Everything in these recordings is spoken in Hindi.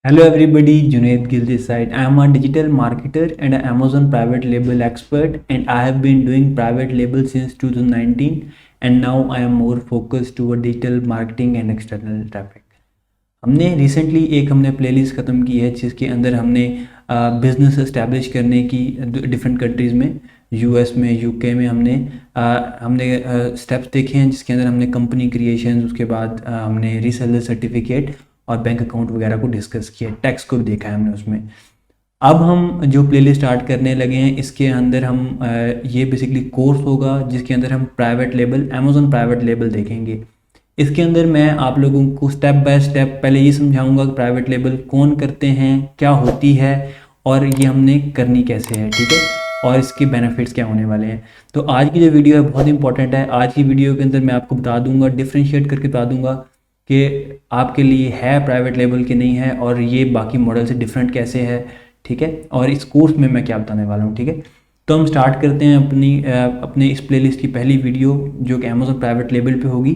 Hello everybody, Junaid Gill this side. I am a digital marketer and an Amazon private label expert, and I have been doing private label since 2019, and now I am more focused toward digital marketing and external traffic. हमने रिसेंटली हमने प्लेलिस्ट ख़त्म की है जिसके अंदर हमने बिज़नेस इस्टेब्लिश करने की डिफरेंट कंट्रीज़ में यूएस में यूके में हमने स्टेप्स देखे हैं, जिसके अंदर हमने कंपनी क्रिएशन, उसके बाद हमने रीसेलर सर्टिफिकेट और बैंक अकाउंट वगैरह को डिस्कस किया, टैक्स को भी देखा है हमने उसमें। अब हम जो प्लेलिस्ट स्टार्ट करने लगे हैं, इसके अंदर हम ये बेसिकली कोर्स होगा जिसके अंदर हम private label, Amazon private label देखेंगे। इसके अंदर मैं आप लोगों को स्टेप बाय स्टेप पहले ये समझाऊंगा कि प्राइवेट लेबल कौन करते हैं, क्या होती है और ये हमने करनी कैसे है, ठीक है, और इसके बेनिफिट्स क्या होने वाले हैं। तो आज की जो वीडियो है बहुत इंपॉर्टेंट है। आज की वीडियो के अंदर मैं आपको बता दूंगा, डिफ्रेंशिएट करके बता दूंगा कि आपके लिए है प्राइवेट लेबल कि नहीं है, और ये बाकी मॉडल से डिफरेंट कैसे है, ठीक है, और इस कोर्स में मैं क्या बताने वाला हूँ, ठीक है। तो हम स्टार्ट करते हैं अपने इस प्लेलिस्ट की पहली वीडियो जो कि अमेज़न प्राइवेट लेबल पे होगी।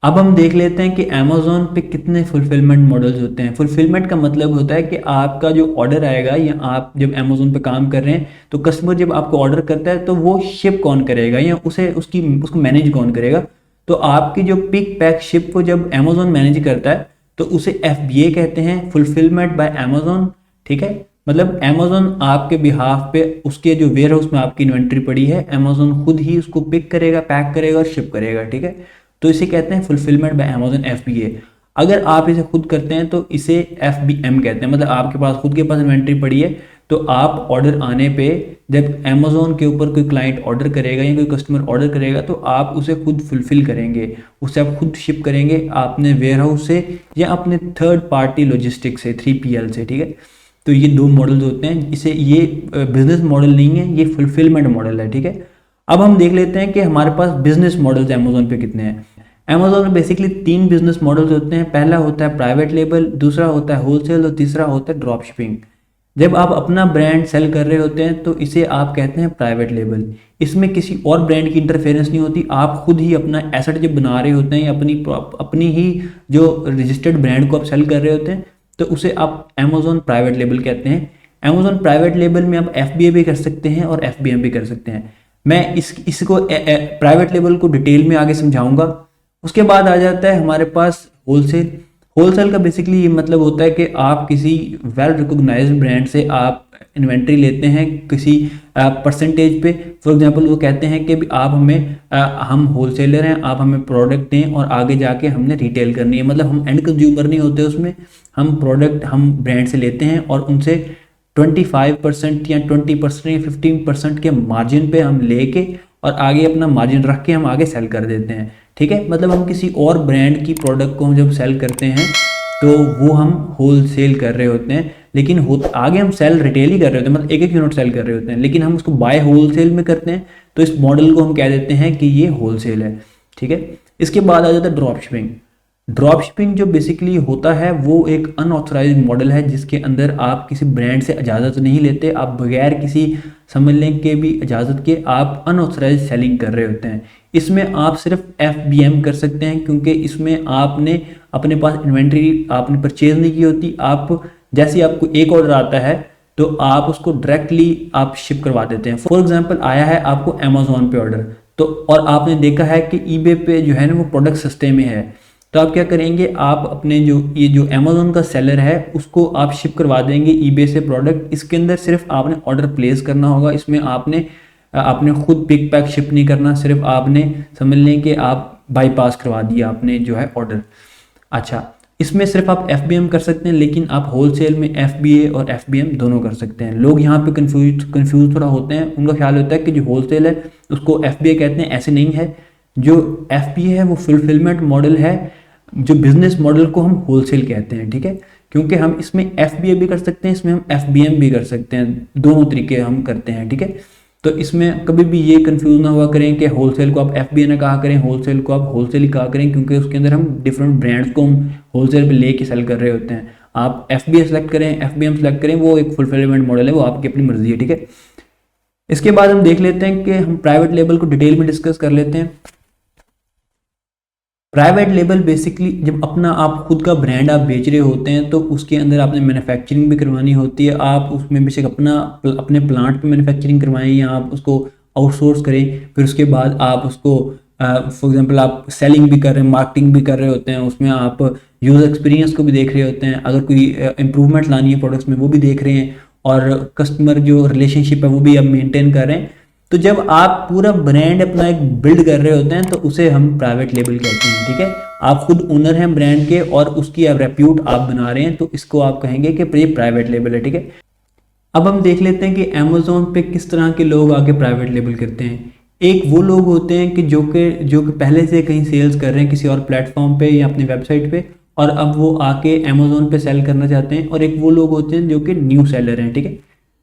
अब हम देख लेते हैं कि अमेज़न पे कितने फुलफिलमेंट मॉडल्स होते हैं। फुलफिलमेंट का मतलब होता है कि आपका जो ऑर्डर आएगा, या आप जब अमेज़न पे काम कर रहे हैं तो कस्टमर जब आपको ऑर्डर करता है तो वो शिप कौन करेगा या उसको मैनेज कौन करेगा। तो आपकी जो पिक पैक शिप को जब अमेज़न मैनेज करता है तो उसे FBA कहते हैं, फुलफिलमेंट बाय अमेज़न, ठीक है। मतलब अमेज़न आपके बिहाफ पे उसके जो वेयर हाउस में आपकी इन्वेंट्री पड़ी है, अमेज़न खुद ही उसको पिक करेगा, पैक करेगा और शिप करेगा, ठीक है। तो इसे कहते हैं फुलफिलमेंट बाय अमेज़न, FBA। अगर आप इसे खुद करते हैं तो इसे FBM कहते हैं। मतलब आपके पास खुद के पास इन्वेंट्री पड़ी है तो आप ऑर्डर आने पे जब अमेज़न के ऊपर कोई क्लाइंट ऑर्डर करेगा या कोई कस्टमर ऑर्डर करेगा तो आप उसे खुद फुलफिल करेंगे, उसे आप खुद शिप करेंगे अपने वेयर हाउस से या अपने थर्ड पार्टी लॉजिस्टिक से, 3PL से, ठीक है। तो ये दो मॉडल्स होते हैं। ये बिजनेस मॉडल नहीं है, ये फुलफिलमेंट मॉडल है, ठीक है। अब हम देख लेते हैं कि हमारे पास बिजनेस मॉडल्स अमेज़न पे कितने हैं। अमेज़न में बेसिकली 3 बिजनेस मॉडल्स होते हैं। पहला होता है प्राइवेट लेबल, दूसरा होता है होलसेल और तीसरा होता है ड्रॉप शिपिंग। जब आप अपना ब्रांड सेल कर रहे होते हैं तो इसे आप कहते हैं प्राइवेट लेबल। इसमें किसी और ब्रांड की इंटरफेरेंस नहीं होती। आप खुद ही अपना एसेट जब बना रहे होते हैं, अपनी ही जो रजिस्टर्ड ब्रांड को आप सेल कर रहे होते हैं तो उसे आप अमेज़न प्राइवेट लेबल कहते हैं। अमेज़न प्राइवेट लेबल में आप FBA भी कर सकते हैं और FBM भी कर सकते हैं। मैं इसको प्राइवेट लेबल को डिटेल में आगे समझाऊंगा। उसके बाद आ जाता है हमारे पास होलसेल। होलसेल का बेसिकली ये मतलब होता है कि आप किसी वेल रिकॉग्नाइज्ड ब्रांड से आप इन्वेंट्री लेते हैं किसी परसेंटेज पे। फॉर एग्जांपल वो कहते हैं कि हम होलसेलर हैं, आप हमें प्रोडक्ट दें और आगे जाके हमने रिटेल करनी है। मतलब हम एंड कंज्यूमर नहीं होते उसमें, हम प्रोडक्ट हम ब्रांड से लेते हैं और उनसे 25% या 20% या 15% के मार्जिन पे हम लेके और आगे अपना मार्जिन रख के हम आगे सेल कर देते हैं, ठीक है। मतलब हम किसी और ब्रांड की प्रोडक्ट को हम जब सेल करते हैं तो वो हम होल सेल कर रहे होते हैं, लेकिन आगे हम सेल रिटेल ही कर रहे होते हैं, मतलब एक यूनिट सेल कर रहे होते हैं, लेकिन हम उसको बाय होल सेल में करते हैं। तो इस मॉडल को हम कह देते हैं कि ये होल सेल है, ठीक है। इसके बाद आ जाता है ड्रॉप शिपिंग। ड्रॉप शिपिंग जो बेसिकली होता है वो एक अनऑथराइज्ड मॉडल है जिसके अंदर आप किसी ब्रांड से इजाज़त नहीं लेते। आप बगैर किसी समझ लें के भी इजाज़त के आप अनऑथराइज्ड सेलिंग कर रहे होते हैं। इसमें आप सिर्फ FBM कर सकते हैं क्योंकि इसमें आपने अपने पास इन्वेंट्री आपने परचेज नहीं की होती। आप जैसे आपको एक ऑर्डर आता है तो आप उसको डायरेक्टली आप शिप करवा देते हैं। फॉर एग्जांपल आया है आपको अमेज़न पे ऑर्डर, तो और आपने देखा है कि eBay पे जो है ना वो प्रोडक्ट सस्ते में है, तो आप क्या करेंगे, आप अपने जो अमेज़न का सेलर है उसको आप शिप करवा देंगे eBay से प्रोडक्ट। इसके अंदर सिर्फ आपने ऑर्डर प्लेस करना होगा। इसमें आपने खुद पिक पैक शिप नहीं करना, सिर्फ आपने समझ लें कि आप बाईपास करवा दिया आपने जो है ऑर्डर। अच्छा, इसमें सिर्फ आप FBM कर सकते हैं, लेकिन आप होलसेल में FBA और FBM दोनों कर सकते हैं। लोग यहाँ पे कंफ्यूज थोड़ा होते हैं, उनका ख्याल होता है कि जो होलसेल है उसको FBA कहते हैं। ऐसे नहीं है। जो FBA है वो फुलफिलमेंट मॉडल है, जो बिजनेस मॉडल को हम होलसेल कहते हैं, ठीक है। क्योंकि हम इसमें FBA भी कर सकते हैं, इसमें हम FBM भी कर सकते हैं, दोनों तरीके हम करते हैं, ठीक है। तो इसमें कभी भी ये कंफ्यूज ना हुआ करें कि होलसेल को आप FBA ना कहा करें, होलसेल को आप होलसेल ही कहा करें, क्योंकि उसके अंदर हम डिफरेंट ब्रांड्स को हम होलसेल पे लेके सेल कर रहे होते हैं। आप FBA सेलेक्ट करें, FBM सेलेक्ट करें, वो एक फुलफिलमेंट मॉडल है, वो आपकी अपनी मर्जी है, ठीक है। इसके बाद हम देख लेते हैं कि हम प्राइवेट लेबल को डिटेल में डिस्कस कर लेते हैं। प्राइवेट लेबल बेसिकली जब अपना आप खुद का ब्रांड आप बेच रहे होते हैं तो उसके अंदर आपने मैन्युफैक्चरिंग भी करवानी होती है। आप उसमें बेशक अपने प्लांट पे मैन्युफैक्चरिंग करवाएं या आप उसको आउटसोर्स करें, फिर उसके बाद आप उसको फॉर एग्जांपल आप सेलिंग भी कर रहे हैं, मार्केटिंग भी कर रहे होते हैं, उसमें आप यूज़र एक्सपीरियंस को भी देख रहे होते हैं, अगर कोई इंप्रूवमेंट लानी है प्रोडक्ट्स में वो भी देख रहे हैं, और कस्टमर जो रिलेशनशिप है वो भी आप मेंटेन कर रहे हैं। तो जब आप पूरा ब्रांड अपना एक बिल्ड कर रहे होते हैं तो उसे हम प्राइवेट लेबल कहते हैं, ठीक है। आप खुद ओनर हैं ब्रांड के और उसकी आप रेप्यूट आप बना रहे हैं तो इसको आप कहेंगे कि ये प्राइवेट लेबल है, ठीक है। अब हम देख लेते हैं कि अमेजोन पे किस तरह के लोग आके प्राइवेट लेबल करते हैं। एक वो लोग होते हैं कि जो कि पहले से कहीं सेल्स कर रहे हैं किसी और प्लेटफॉर्म पे या अपनी वेबसाइट पे, और अब वो आके अमेजोन पे सेल करना चाहते हैं। और एक वो लोग होते हैं जो कि न्यू सेलर हैं, ठीक है।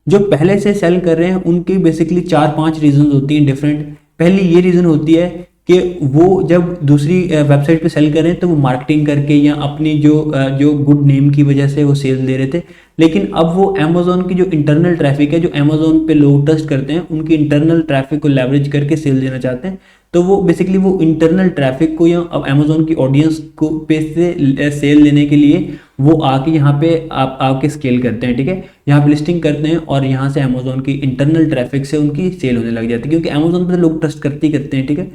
जो पहले से सेल कर रहे हैं उनकी बेसिकली 4-5 रीजन होती हैं डिफरेंट। पहली ये रीज़न होती है कि वो जब दूसरी वेबसाइट पे सेल कर रहे हैं तो वो मार्केटिंग करके या अपनी जो गुड नेम की वजह से वो सेल्स ले रहे थे, लेकिन अब वो अमेजोन की जो इंटरनल ट्रैफिक है, जो अमेजोन पे लोग ट्रस्ट करते हैं, उनकी इंटरनल ट्रैफिक को लेवरेज करके सेल देना चाहते हैं। तो वो बेसिकली वो इंटरनल ट्रैफिक को या अमेजोन की ऑडियंस को पे से सेल लेने के लिए वो आके यहाँ पे आपके स्केल करते हैं, ठीक है। यहाँ पे लिस्टिंग करते हैं और यहाँ से अमेजोन की इंटरनल ट्रैफिक से उनकी सेल होने लग जाती है, क्योंकि अमेजोन पे लोग ट्रस्ट करते ही करते हैं, ठीक है।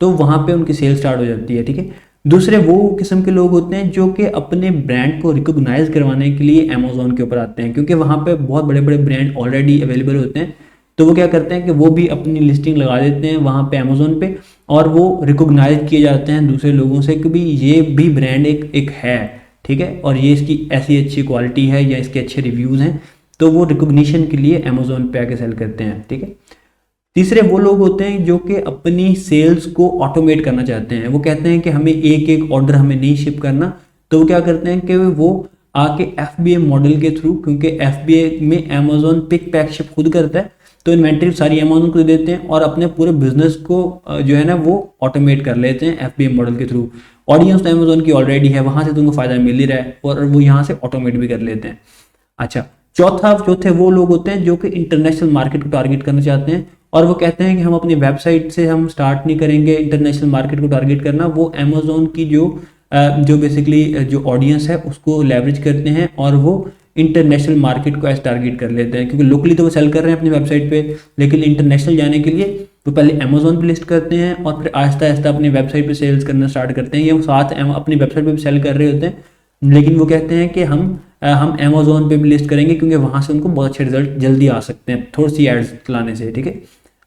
तो वहाँ पे उनकी सेल स्टार्ट हो जाती है, ठीक है। दूसरे वो किस्म के लोग होते हैं जो कि अपने ब्रांड को रिकॉग्नाइज करवाने के लिए अमेजोन के ऊपर आते हैं, क्योंकि वहाँ पे बहुत बड़े बड़े ब्रांड ऑलरेडी अवेलेबल होते हैं। तो वो क्या करते हैं कि वो भी अपनी लिस्टिंग लगा देते हैं वहाँ पे अमेजोन पे, और वो रिकॉग्नाइज किए जाते हैं दूसरे लोगों से कि भी ये भी ब्रांड एक है, ठीक है, और ये इसकी ऐसी अच्छी क्वालिटी है या इसके अच्छे रिव्यूज़ हैं। तो वो रिकॉग्निशन के लिए अमेजोन पे आके सेल करते हैं, ठीक है। तीसरे वो लोग होते हैं जो कि अपनी सेल्स को ऑटोमेट करना चाहते हैं। वो कहते हैं कि हमें एक एक ऑर्डर हमें नहीं शिप करना, तो वो क्या करते हैं कि वो आके FBA मॉडल के थ्रू, क्योंकि FBA में अमेजोन पिक पैक शिप खुद करता है, तो इन्वेंट्री सारी अमेजोन को दे देते हैं और अपने पूरे बिजनेस को जो है ना वो ऑटोमेट कर लेते हैं FBA मॉडल के थ्रू। ऑडियंस तो अमेजोन की ऑलरेडी है, वहां से तुमको फायदा मिल ही रहा है और वो यहाँ से ऑटोमेट भी कर लेते हैं। अच्छा, चौथे वो लोग होते हैं जो कि इंटरनेशनल मार्केट को टारगेट करना चाहते हैं, और वो कहते हैं कि हम अपनी वेबसाइट से हम स्टार्ट नहीं करेंगे इंटरनेशनल मार्केट को टारगेट करना। वो अमेजोन की जो बेसिकली जो ऑडियंस है उसको लेवरेज करते हैं और वो इंटरनेशनल मार्केट को एज टारगेट कर लेते हैं, क्योंकि लोकली तो वो सेल कर रहे हैं अपनी वेबसाइट पे, लेकिन इंटरनेशनल जाने के लिए वो पहले अमेजोन पे लिस्ट करते हैं और फिर आहिस्ता आहिस्ता अपनी वेबसाइट पे सेल्स करना स्टार्ट करते हैं, या वो साथ अपनी वेबसाइट पे भी सेल कर रहे होते हैं, लेकिन वो कहते हैं कि हम अमेजोन पे भी लिस्ट करेंगे क्योंकि वहाँ से उनको बहुत अच्छे रिजल्ट जल्दी आ सकते हैं थोड़ी सी एड्स चलाने से, ठीक है।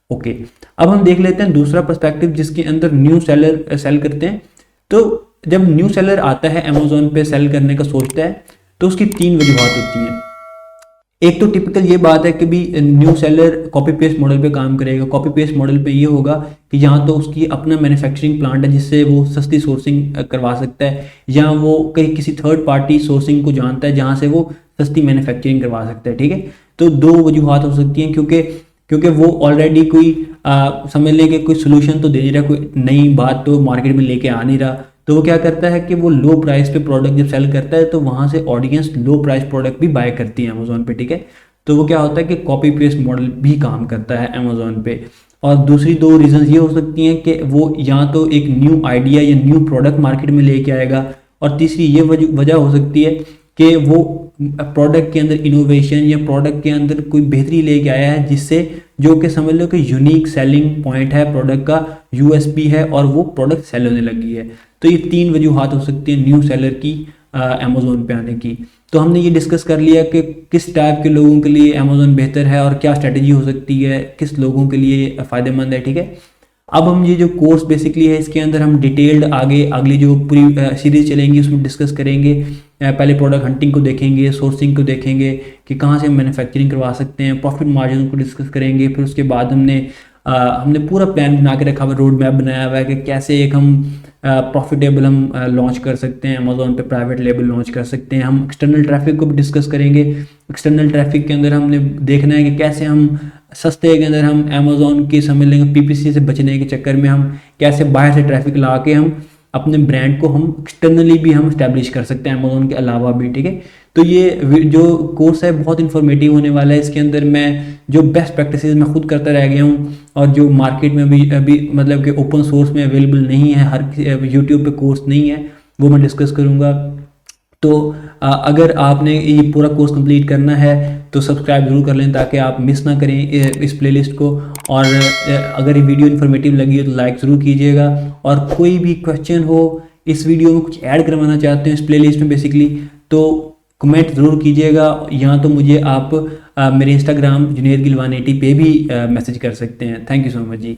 ओके, अब हम देख लेते हैं दूसरा पर्सपेक्टिव जिसके अंदर न्यू सेलर सेल करते हैं। तो जब न्यू सेलर आता है अमेजोन पे सेल करने का सोचता है तो उसकी 3 वजूहत होती हैं। एक तो टिपिकल ये बात है कि भी new seller copy paste model पे काम करेगा। कॉपी पेस्ट मॉडल पे ये होगा कि यहाँ तो उसकी अपना मैन्युफैक्चरिंग प्लांट है जिससे वो सस्ती सोर्सिंग करवा सकता है, या वो कहीं किसी थर्ड पार्टी सोर्सिंग को जानता है जहाँ से वो सस्ती मैन्युफैक्चरिंग करवा सकता है, ठीक है। तो 2 वजूहत हो सकती हैं, क्योंकि वो ऑलरेडी कोई समझ लें कि कोई सोल्यूशन तो दे नहीं रहा, कोई नई बात तो मार्केट में लेके आ नहीं रहा। तो वो क्या करता है कि वो लो प्राइस पे प्रोडक्ट जब सेल करता है तो वहाँ से ऑडियंस लो प्राइस प्रोडक्ट भी बाय करती है अमेजोन पे, ठीक है। तो वो क्या होता है कि कॉपी पेस्ट मॉडल भी काम करता है अमेजोन पे। और दूसरी 2 रीजन ये हो सकती हैं कि वो या तो एक न्यू आइडिया या न्यू प्रोडक्ट मार्केट में लेके आएगा, और तीसरी ये वजह हो सकती है कि वो प्रोडक्ट के अंदर इनोवेशन या प्रोडक्ट के अंदर कोई बेहतरी लेके आया है, जिससे जो कि समझ लो कि यूनिक सेलिंग पॉइंट है प्रोडक्ट का, USP है, और वो प्रोडक्ट सेल होने लगी है। तो ये 3 वजूहत हो सकती है न्यू सेलर की अमेजोन पे आने की। तो हमने ये डिस्कस कर लिया कि किस टाइप के लोगों के लिए अमेजोन बेहतर है और क्या स्ट्रेटजी हो सकती है, किस लोगों के लिए फ़ायदेमंद है, ठीक है। अब हम ये जो कोर्स बेसिकली है इसके अंदर हम डिटेल्ड आगे अगली जो पूरी सीरीज चलेंगी उसमें डिस्कस करेंगे। पहले प्रोडक्ट हंटिंग को देखेंगे, सोर्सिंग को देखेंगे कि कहाँ से हम मैन्युफैक्चरिंग करवा सकते हैं, प्रॉफिट मार्जिन को डिस्कस करेंगे। फिर उसके बाद हमने पूरा प्लान बना के रखा हुआ, रोड मैप बनाया हुआ है कि कैसे एक हम प्रॉफिटेबल हम लॉन्च कर सकते हैं, अमेजोन पे प्राइवेट लेबल लॉन्च कर सकते हैं। हम एक्सटर्नल ट्रैफिक को भी डिस्कस करेंगे। एक्सटर्नल ट्रैफिक के अंदर हमने देखना है कि कैसे हम सस्ते के अंदर हम अमेजोन की समझ लेंगे PPC से बचने के चक्कर में हम कैसे बाहर से ट्रैफिक ला के हम अपने ब्रांड को हम एक्सटर्नली भी हम स्टैब्लिश कर सकते हैं अमेजोन के अलावा भी, ठीक है। तो ये जो कोर्स है बहुत इन्फॉर्मेटिव होने वाला है। इसके अंदर मैं जो बेस्ट प्रैक्टिसेस मैं खुद करता रह गया हूँ और जो मार्केट में भी अभी मतलब कि ओपन सोर्स में अवेलेबल नहीं है, हर यूट्यूब पे कोर्स नहीं है, वो मैं डिस्कस करूँगा। तो अगर आपने ये पूरा कोर्स कंप्लीट करना है तो सब्सक्राइब जरूर कर लें ताकि आप मिस ना करें इस प्लेलिस्ट को। और अगर ये वीडियो इन्फॉर्मेटिव लगी हो तो लाइक ज़रूर कीजिएगा, और कोई भी क्वेश्चन हो इस वीडियो में, कुछ ऐड करवाना चाहते हैं इस प्लेलिस्ट में बेसिकली, तो कमेंट ज़रूर कीजिएगा। या तो मुझे आप मेरे इंस्टाग्राम जुनेद गिल 180 पे भी मैसेज कर सकते हैं। Thank you so much ji.